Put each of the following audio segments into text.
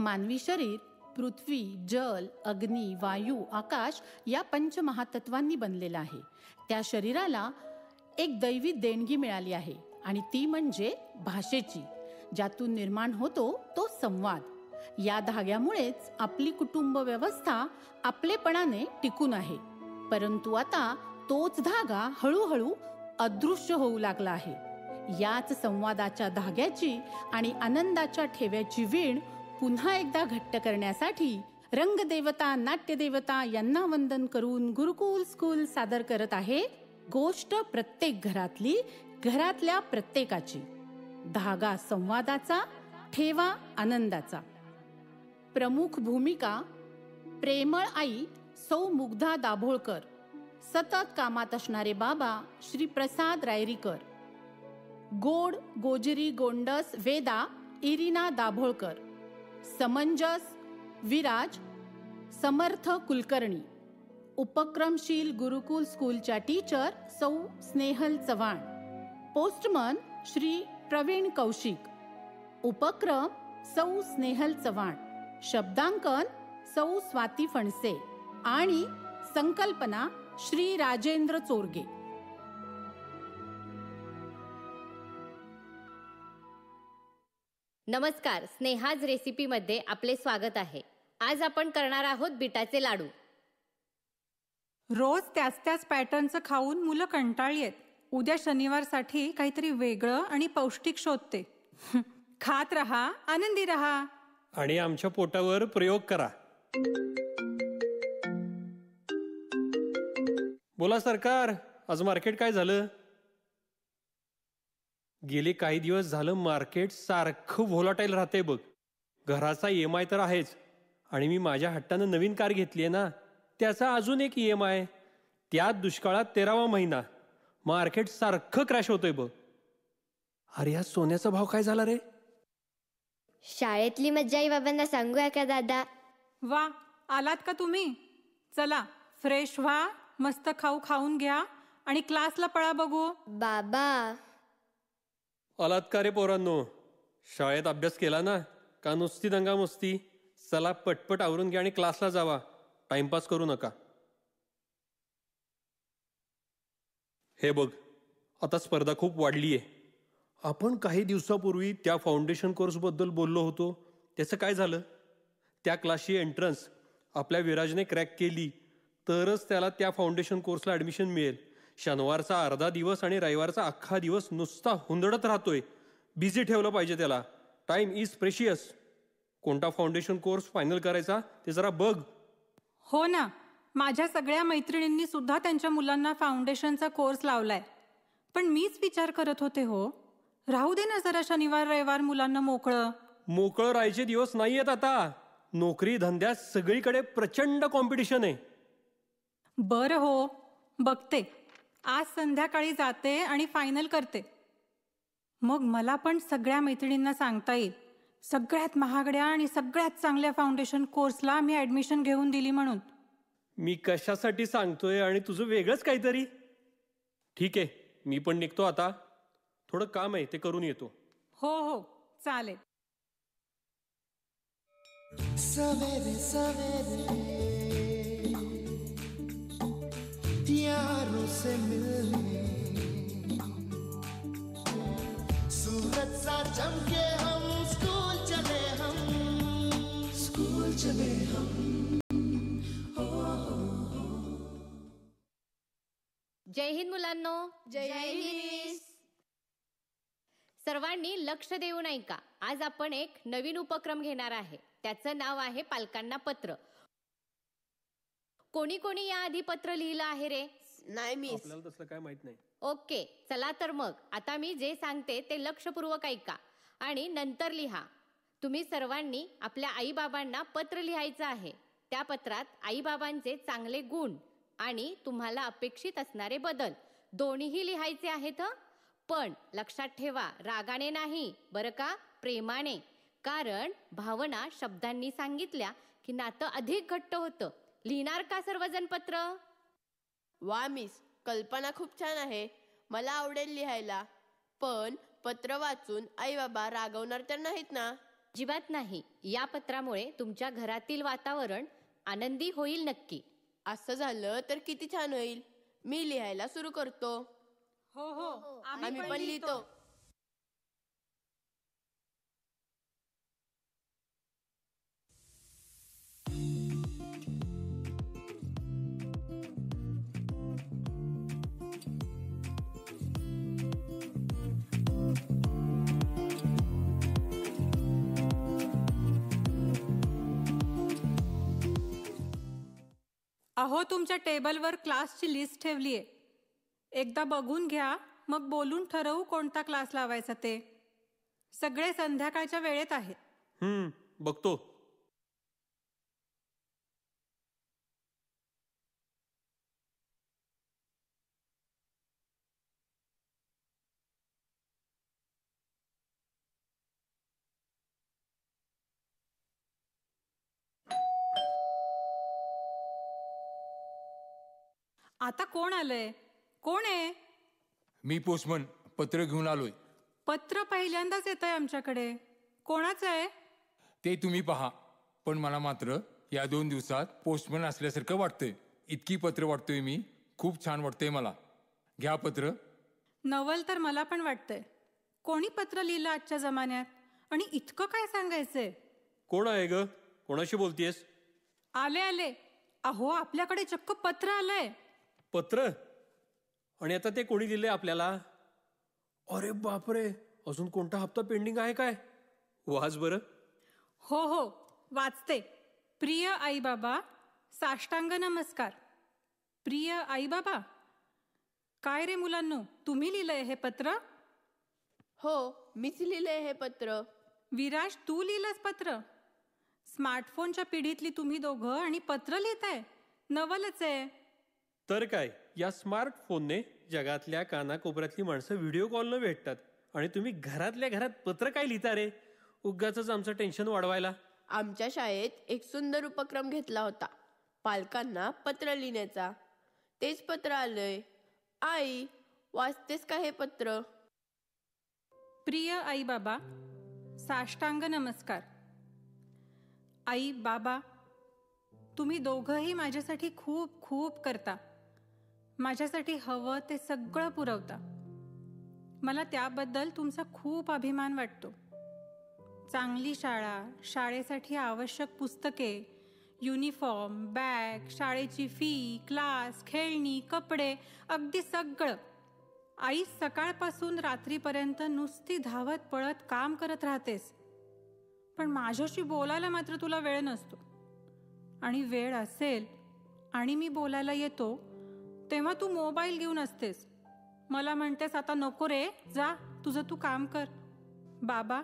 मानवी शरीर पृथ्वी, जल, अग्नी, वायू, आकाश या पंचमहातत्वांनी बनलेलं आहे. त्या शरीराला एक दैवी देणगी मिळाली आहे आणि ती म्हणजे भाषेची, ज्यातून निर्माण होतो तो संवाद. या धाग्यामुळेच आपली कुटुंब व्यवस्था आपलेपणाने टिकून आहे. परंतु आता तोच धागा हळूहळू अदृश्य होऊ लागला आहे. याच संवादाच्या धाग्याची आणि आनंदाच्या ठेव्याची वीण पुन्हा एकदा घट्ट करण्यासाठी रंगदेवता, नाट्यदेवता यांना वंदन करून गुरुकुल स्कूल सादर करत आहे गोष्ट प्रत्येक घरातली, घरातल्या प्रत्येकाची. धागा संवादाचा, ठेवा आनंदाचा. प्रमुख भूमिका प्रेमळ आई सौ मुग्धा दाभोळकर, सतत कामात असणारे बाबा श्री प्रसाद रायरीकर, गोड गोजरी गोंडस वेदा इरिना दाभोळकर, समंजस विराज समर्थ कुलकर्णी, उपक्रमशील गुरुकुल स्कूलच्या टीचर सौ स्नेहल चव्हाण, पोस्टमन श्री प्रवीण कौशिक, उपक्रम सौ स्नेहल चव्हाण, शब्दांकन सौ स्वाती फणसे आणि संकल्पना श्री राजेंद्र चोरगे. नमस्कार, स्नेहाज रेसिपीमध्ये आपले स्वागत आहे. आज आपण करणार आहोत बीटाचे लाडू. रोज त्याच पॅटर्नचं खाऊन मुलं कंटाळली आहेत. उद्या शनिवारसाठी काहीतरी वेगळं आणि पौष्टिक शोधते. खात रहा, आनंदी रहा आणि आमच्या पोटावर प्रयोग करा. बोला सरकार, आज मार्केट काय झालं? गेले काही दिवस झालं मार्केट सारखं व्होलाटाईल राहते बघ. घराचा EMI तर आहेच आणि मी माझ्या हट्टानं नवीन कार घेतली आहे ना, त्याचा अजून एक EMI. त्यात दुष्काळात 13वा महिना. मार्केट सारखं क्रॅश होतंय बघ. अरे या सोन्याचा भाव काय झाला रे? शाळेतली मज्जा आई बाबांना सांगूया का दादा? वा, आलात का तुम्ही? चला फ्रेश व्हा, मस्त खाऊन घ्या आणि क्लासला पळा बघू. बाबा आलात का रे पोरांनो? शाळेत अभ्यास केला ना का नुसती दंगामस्ती? चला पटपट आवरून घ्या आणि क्लासला जावा. टाइमपास करू नका. हे बघ, आता स्पर्धा खूप वाढली आहे. आपण काही दिवसापूर्वी त्या फाउंडेशन कोर्सबद्दल बोललो होतो, त्याचं काय झालं? त्या क्लासची एंट्रन्स आपल्या विराजने क्रॅक केली तरच त्याला त्या फाउंडेशन कोर्सला ॲडमिशन मिळेल. शनिवारचा अर्धा दिवस आणि रविवारचा अख्खा दिवस नुसता हुंदडत राहतोय. बिझी ठेवलं पाहिजे त्याला. Time is precious. कोणता फाउंडेशन कोर्स फायनल करायचा ते जरा बघ. हो ना, माझ्या सगळ्या मैत्रिणींनी सुद्धा त्यांच्या मुलांना फाउंडेशनचा कोर्स लावलाय. पण मीच विचार करत होते, हो राहू दे ना जरा शनिवार रविवार मुलांना मोकळं राहायचे दिवस नाहीयेत आता. नोकरी धंद्यात सगळीकडे प्रचंड कॉम्पिटिशन आहे. बरं हो, बघते. आज संध्याकाळी जाते आणि फायनल करते. मग मला पण सगळ्या मैत्रिणींना सांगता येईल सगळ्यात महागड्या आणि सगळ्यात चांगल्या फाउंडेशन कोर्सला मी ॲडमिशन घेऊन दिली म्हणून. मी कशासाठी सांगतोय आणि तुझं वेगळंच काहीतरी. ठीक आहे, मी पण निघतो आता. थोडं काम आहे ते करून येतो. हो चालेल. सवेरे सवेरे यारों से मिलने, सूरज सा चमके हम स्कूल चले हम. जय हिंद मुलांनो. जय हिंद. सर्वांनी लक्ष देऊन ऐका. आज आपण एक नवीन उपक्रम घेणार आहे. त्याचं नाव आहे पालकांना पत्र. कोणी कोणी याआधी पत्र लिहिलं आहे रे? नाही मिस. आपल्याला तसलं काय माहित नाही. ओके, चला तर मग आता मी जे सांगते ते लक्षपूर्वक ऐका आणि नंतर लिहा. तुम्ही सर्वांनी आपल्या आईबाबांना पत्र लिहायचं आहे. त्या पत्रात आईबाबांचे चांगले गुण आणि तुम्हाला अपेक्षित असणारे बदल दोन्हीही लिहायचे आहेत. पण लक्षात ठेवा, रागाने नाही बरं का, प्रेमाने. कारण भावना शब्दांनी सांगितल्या की नातं अधिक घट्ट होतं. लिहिणार का सर्वजण पत्र? वा मिस, कल्पना खूप छान आहे. मला आवडेल लिहायला. पण पत्र वाचून आई बाबा रागवणार तर नाहीत ना? अजिबात नाही. या पत्रामुळे तुमच्या घरातील वातावरण आनंदी होईल नक्की. असं झालं तर किती छान होईल. मी लिहायला सुरू करतो. हो हो आम्ही पण लिहितो. अहो, तुमच्या टेबलवर क्लासची लिस्ट ठेवली आहे. एकदा बघून घ्या, मग बोलून ठरवू कोणता क्लास लावायचा ते. सगळे संध्याकाळच्या वेळेत आहेत. बघतो. आता कोण आलंय? कोण आहे? मी पोस्टमन पत्र घेऊन आलोय. पत्र पहिल्यांदाच येत आहे आमच्याकडे. कोणाचं आहे? ते तुम्ही पहा, पण मला मात्र या 2 दिवसात पोस्टमन असल्यासारखं वाटतंय. इतकी पत्र वाटतोय मी. खूप छान वाटतंय मला. घ्या पत्र. नवल तर मला पण वाटतंय. कोणी पत्र लिहिलं आजच्या जमान्यात? आणि इतकं काय सांगायचंय? कोण आहे ग? कोणाशी बोलतीयस? आले आले. अहो, आपल्याकडे चक्क पत्र आलंय. पत्र? आणि आता ते कोणी दिले आपल्याला? अरे बापरे, अजून कोणता हप्ता पेंडिंग आहे काय? वाच बरं. हो हो, वाचते. प्रिय आई बाबा, साष्टांग नमस्कार. प्रिय आई बाबा. काय रे मुलांनो, तुम्ही लिहिलंय हे पत्र? हो, मीच लिहिलंय हे पत्र. विराज, तू लिहिलंस पत्र? स्मार्टफोनच्या पिढीतली तुम्ही दोघं आणि पत्र लिहिताय? नवलच आहे. तर काय, या स्मार्टफोनने जगातल्या कानाकोपऱ्यातली माणसं व्हिडिओ कॉलनं भेटतात आणि तुम्ही घरातल्या घरात पत्र काय लिहिता रे? उगाचच आमचं टेन्शन वाढवायला. आमच्या शाळेत एक सुंदर उपक्रम घेतला होता, पालकांना पत्र लिहिण्याचा. तेच पत्र आलंय. आई, वाचतेस का हे पत्र? प्रिय आई बाबा, साष्टांग नमस्कार. आई बाबा, तुम्ही दोघंही माझ्यासाठी खूप खूप करता. माझ्यासाठी हवं ते सगळं पुरवता. मला त्याबद्दल तुमचा खूप अभिमान वाटतो. चांगली शाळा, शाळेसाठी आवश्यक पुस्तके, युनिफॉर्म, बॅग, शाळेची फी, क्लास, खेळणी, कपडे, अगदी सगळं. आई सकाळपासून रात्रीपर्यंत नुसती धावत पळत काम करत राहतेस. पण माझ्याशी बोलायला मात्र तुला वेळ नसतो. आणि वेळ असेल आणि मी बोलायला येतो तेव्हा तू मोबाईल घेऊन असतेस. मला म्हणतेस, आता नको रे, जा तुझं तू काम कर. बाबा,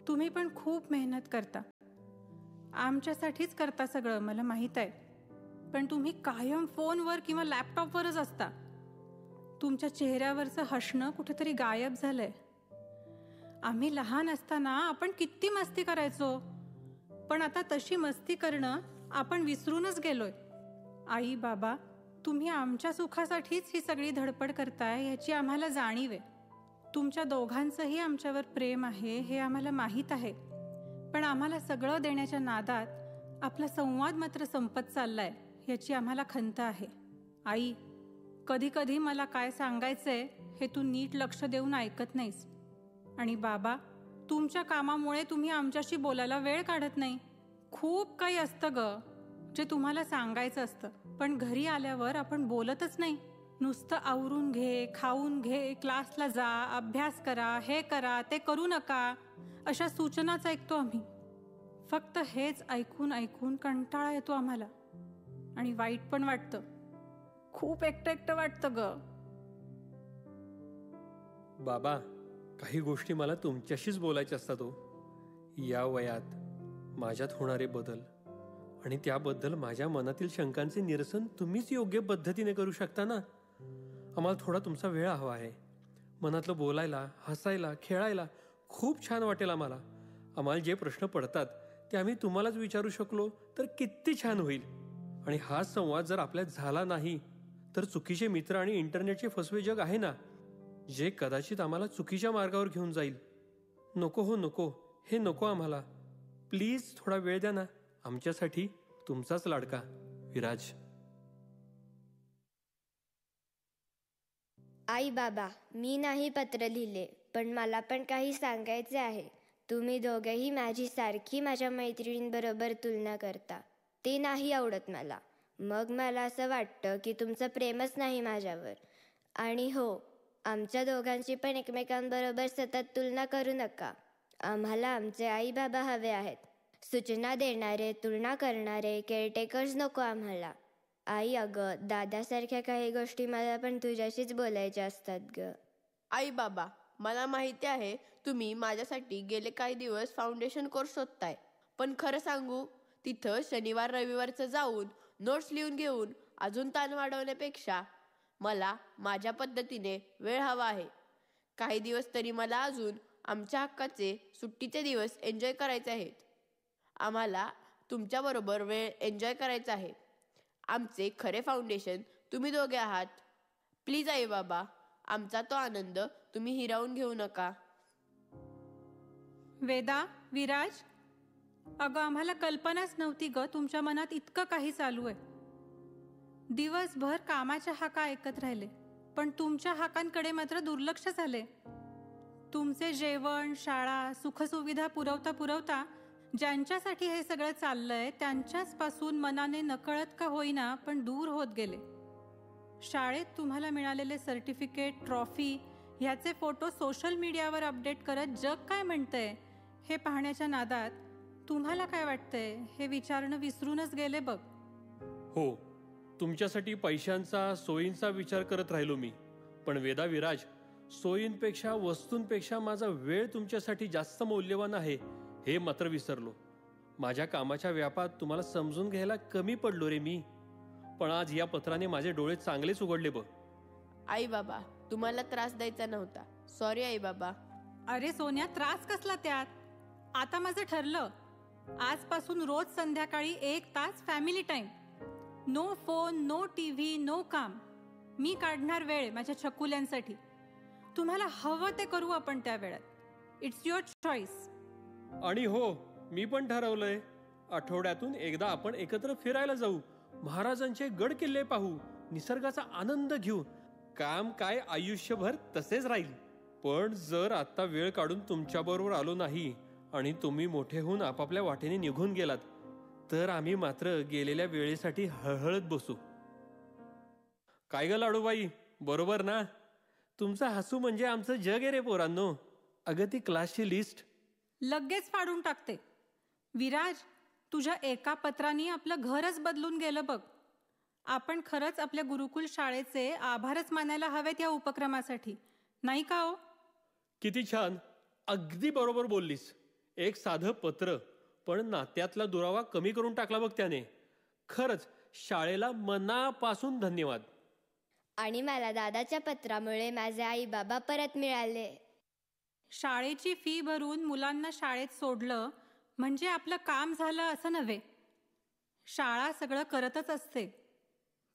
तुम्ही पण खूप मेहनत करता. आमच्यासाठीच करता सगळं, मला माहीत आहे. पण तुम्ही कायम फोनवर किंवा लॅपटॉपवरच असता. तुमच्या चेहऱ्यावरचं हसणं कुठेतरी गायब झालंय. आम्ही लहान असताना आपण किती मस्ती करायचो, पण आता तशी मस्ती करणं आपण विसरूनच गेलोय. आई बाबा, तुम्ही आमच्या सुखासाठीच ही सगळी धडपड करताय याची आम्हाला जाणीव आहे. तुमच्या दोघांचंही आमच्यावर प्रेम आहे हे आम्हाला माहीत आहे. पण आम्हाला सगळं देण्याच्या नादात आपला संवाद मात्र संपत चाललाय याची आम्हाला खंत आहे. आई, कधी कधी मला काय सांगायचंय हे तू नीट लक्ष देऊन ऐकत नाहीस. आणि बाबा, तुमच्या कामामुळे तुम्ही आमच्याशी बोलायला वेळ काढत नाही. खूप काही असतं ग जे तुम्हाला सांगायचं असतं, पण घरी आल्यावर आपण बोलतच नाही. नुसतं आवरून घे, खाऊन घे, क्लासला जा, अभ्यास करा, हे करा, ते करू नका, अशा सूचनाच ऐकतो आम्ही. फक्त हेच ऐकून ऐकून कंटाळा येतो आम्हाला. आणि वाईट पण वाटतं. खूप एकटं एकटं वाटतं ग. बाबा, काही गोष्टी मला तुमच्याशीच बोलायच्या असतात हो. या वयात माझ्यात होणारे बदल आणि त्याबद्दल माझ्या मनातील शंकांचे निरसन तुम्हीच योग्य पद्धतीने करू शकता ना. आम्हाला थोडा तुमचा वेळ हवा आहे. मनातलं बोलायला, हसायला, खेळायला खूप छान वाटेल आम्हाला. आम्हाला जे प्रश्न पडतात ते आम्ही तुम्हालाच विचारू शकलो तर किती छान होईल. आणि हा संवाद जर आपल्यात झाला नाही तर चुकीचे मित्र आणि इंटरनेटचे फसवे जग आहे ना, जे कदाचित आम्हाला चुकीच्या मार्गावर घेऊन जाईल. नको हो नको, हे नको आम्हाला. प्लीज थोडा वेळ द्या ना. आमच्यासाठी तुमचाच लाडका विराज. आई बाबा, मी नाही पत्र लिहिले, पण मला पण काही सांगायचे आहे. तुम्ही दोघेही माझी सारखी माझ्या मैत्रिणींबरोबर तुलना करता. ते नाही आवडत मला. मग मला असं वाटतं की तुमचं प्रेमच नाही माझ्यावर. आणि हो, आमच्या दोघांची पण एकमेकांबरोबर सतत तुलना करू नका. आम्हाला आमचे आई बाबा हवे आहेत. सूचना देणारे, तुलना करणारे केअरटेकर्स नको आम्हाला. आई, अगं, दादासारख्या काही गोष्टी मला पण तुझ्याशीच बोलायच्या असतात ग. आई बाबा, मला माहिती आहे तुम्ही माझ्यासाठी गेले काही दिवस फाउंडेशन कोर्स शोधताय. पण खरं सांगू, तिथं शनिवार रविवारचं जाऊन नोट्स लिहून घेऊन अजून ताण वाढवण्यापेक्षा मला माझ्या पद्धतीने वेळ हवा आहे. काही दिवस तरी मला अजून आमच्या हक्काचे सुट्टीचे दिवस एन्जॉय करायचे आहेत. आम्हाला तुमच्याबरोबर वेळ एन्जॉय करायचा आहे. आमचे खरे फाउंडेशन तुम्ही दोघे आहात. प्लीज आई बाबा, आमचा तो आनंद तुम्ही हिरावून घेऊ नका. वेदा, विराज, अगं आम्हाला कल्पनाच नव्हती ग तुमच्या मनात इतकं काही चालू आहे. दिवसभर कामाच्या हाका ऐकत राहिले, पण तुमच्या हाकांकडे मात्र दुर्लक्ष झाले. तुमचे जेवण, शाळा, सुखसुविधा पुरवता पुरवता ज्यांच्यासाठी हे सगळं चाललंय त्यांच्याच पासून मनाने नकळत का होईना पण दूर होत गेले. शाळेत तुम्हाला मिळालेले सर्टिफिकेट, ट्रॉफी ह्याचे फोटो सोशल मीडियावर अपडेट करत जग काय म्हणतंय हे पाहण्याच्या नादात तुम्हाला काय वाटतंय हे विचारणं विसरूनच गेले बघ. हो, तुमच्यासाठी पैशांचा, सोयींचा विचार करत राहिलो मी. पण वेदा, विराज, सोयींपेक्षा, वस्तूंपेक्षा माझा वेळ तुमच्यासाठी जास्त मौल्यवान आहे हे मात्र विसरलो. माझ्या कामाच्या व्यापात तुम्हाला समजून घ्यायला कमी पडलो रे मी. पण आज या पत्राने माझे डोळे चांगलेच उघडले बघ. आई बाबा, तुम्हाला त्रास द्यायचा नव्हता. सॉरी आई बाबा. अरे सोन्या, त्रास कसला त्यात? आता माझं ठरलं, आजपासून रोज संध्याकाळी 1 तास family time. No phone, no TV, no काम. मी काढणार वेळ माझ्या छकुल्यांसाठी. तुम्हाला हवं ते करू आपण त्या वेळात. It's your choice. आणि हो, मी पण ठरवलंय, आठवड्यातून एकदा आपण एकत्र फिरायला जाऊ, महाराजांचे गड किल्ले पाहू, निसर्गाचा आनंद घेऊ. काम काय आयुष्यभर तसेच राहील. पण जर आता वेळ काढून तुमच्याबरोबर आलो नाही आणि तुम्ही मोठे होऊन आपापल्या वाटेने निघून गेलात तर आम्ही मात्र गेलेल्या वेळेसाठी हळहळत बसू. काय ग लाडूबाई, बरोबर ना? तुमचं हसू म्हणजे आमचं जग आहे रे पोरांनो. अगं ती क्लासची लिस्ट लगेच फाडून टाकते. विराज, तुझ्या एका पत्राने आपलं घरच बदलून गेलं बघ. आपण खरंच आपल्या गुरुकुल शाळेचे आभारच मानायला हवेत या उपक्रमासाठी, नाही का हो? किती छान, अगदी बरोबर बोललीस. एक साधं पत्र, पण नात्यातला दुरावा कमी करून टाकला बघ त्याने. खरंच शाळेला मनापासून धन्यवाद. आणि मला दादाच्या पत्रामुळे माझे आई बाबा परत मिळाले. शाळेची फी भरून मुलांना शाळेत सोडलं म्हणजे आपलं काम झालं असं नव्हे. शाळा सगळं करतच असते,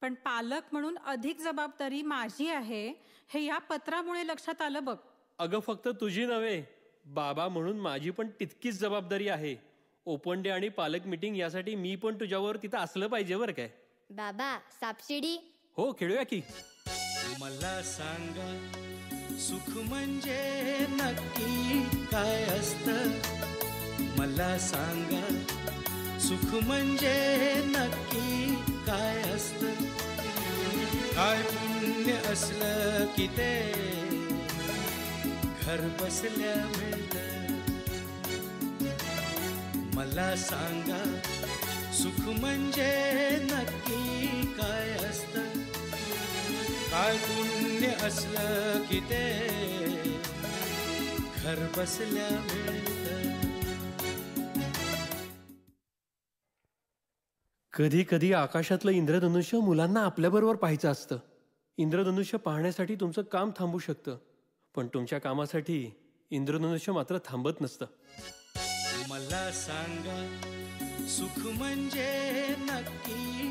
पण पालक म्हणून अधिक जबाबदारी माझी आहे हे या पत्रामुळे लक्षात आलं बघ. अगं फक्त तुझी नव्हे, बाबा म्हणून माझी पण तितकीच जबाबदारी आहे. ओपन डे आणि पालक मीटिंग यासाठी मी पण तुझ्यावर तिथं असलं पाहिजे बरं काय. बाबा, सापशिडी? हो, खेळूया की. मला सांगा, सुख म्हणजे नक्की काय असतं? मला सांगा, सुख म्हणजे नक्की काय असतं? काय पुण्य असलं की ते घर बसल्या मिळतं? मला सांगा, सुख म्हणजे नक्की काय असतं? काय पुण्य असलं की ते घर बसल्या मिळतं? कधी कधी आकाशातलं इंद्रधनुष्य मुलांना आपल्याबरोबर पाहायचं असतं. इंद्रधनुष्य पाहण्यासाठी तुमचं काम थांबू शकतं, पण तुमच्या कामासाठी इंद्रधनुष्य मात्र थांबत नसतं. मला सांगा, सुख म्हणजे नक्की